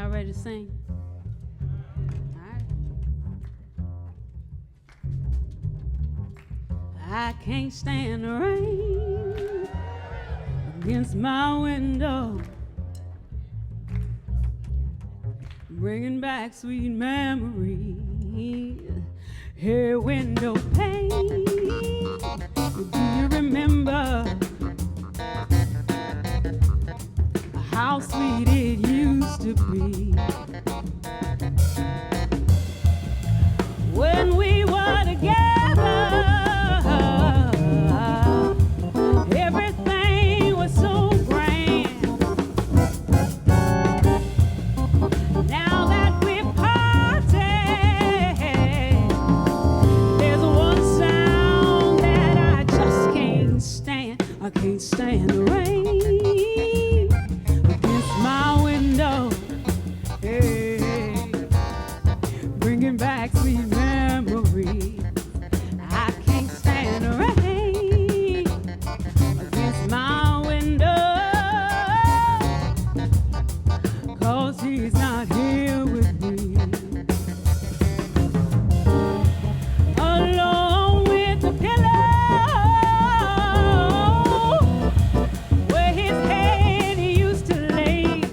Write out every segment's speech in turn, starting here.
Y'all ready to sing? All right. I can't stand the rain against my window, bringing back sweet memories. Hey, window pane, do you remember how sweet it used to be when we were together? Everything was so grand. Now that we've parted, there's one sound that I just can't stand. I can't stand the rain against my window, hey, bringing back sweet memories. I can't stand the rain against my window, 'cause he's not here with me. Alone with the pillow where his head used to lay.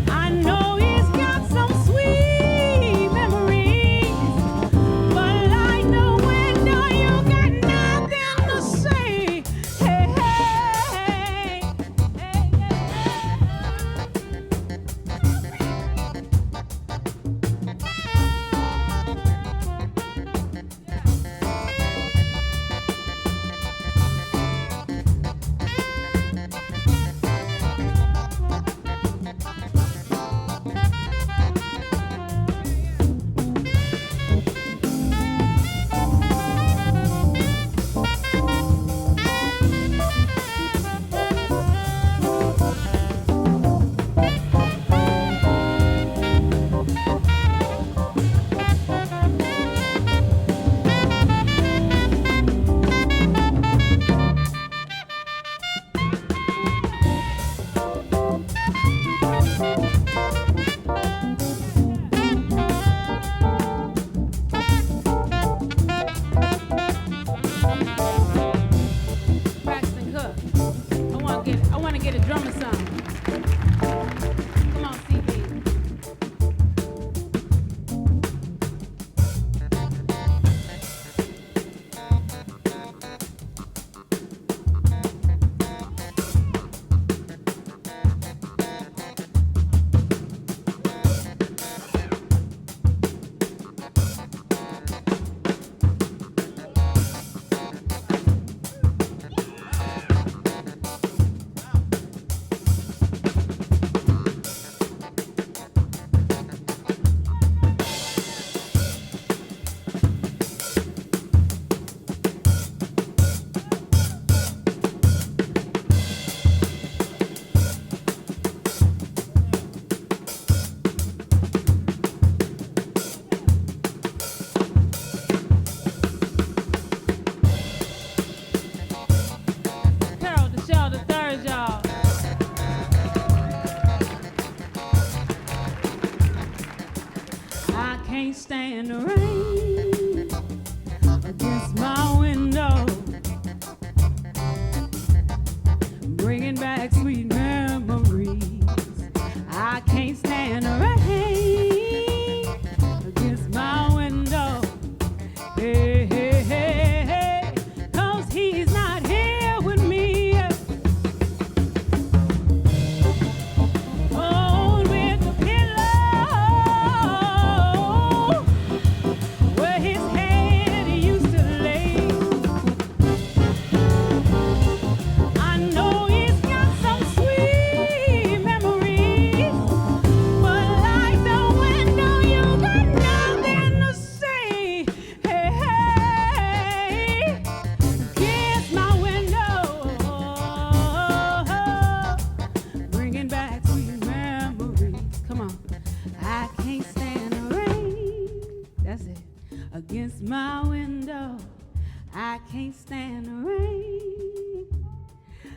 I know he's got some sweet memories, but like the window, you got nothing to say. Hey, hey, hey, Braxton Cook. I want to get a drummer song. Come on, CB. Carol, the show, the third, y'all. I can't stand the rain against my window, bringing back sweet memories. I can't stand the rain against my window, hey, hey, hey, hey, 'cause he's not here with me. Alone with the pillow where his head used to lay. I know he's got some sweet memories, but like the window, you got nothing to say. Hey, hey, against my window, bringing back sweet memories. Come on, I can't stand the rain. That's it. Against my window, I can't stand the rain.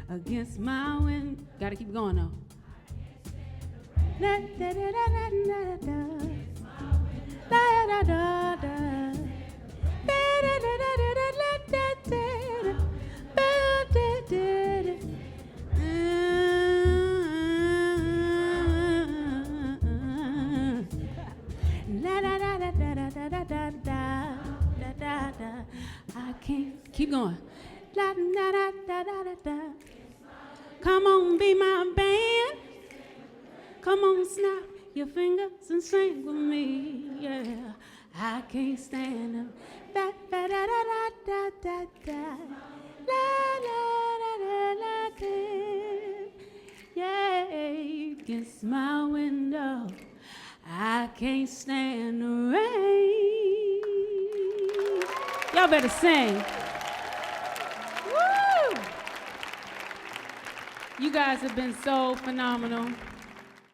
Against my window. Gotta keep going though. Da da da da da da da. Da da da da. Da da da da da da da da. Da da da da. La da da da da da da da da da da. I can't keep going. La da da da da da da. Come on, be my band. Come on, snap your fingers and sing with me. Yeah, I can't stand them. Da da da da da da da. La la la la la la. Yeah, against my window, I can't stand the rain. Y'all better sing. Woo! You guys have been so phenomenal.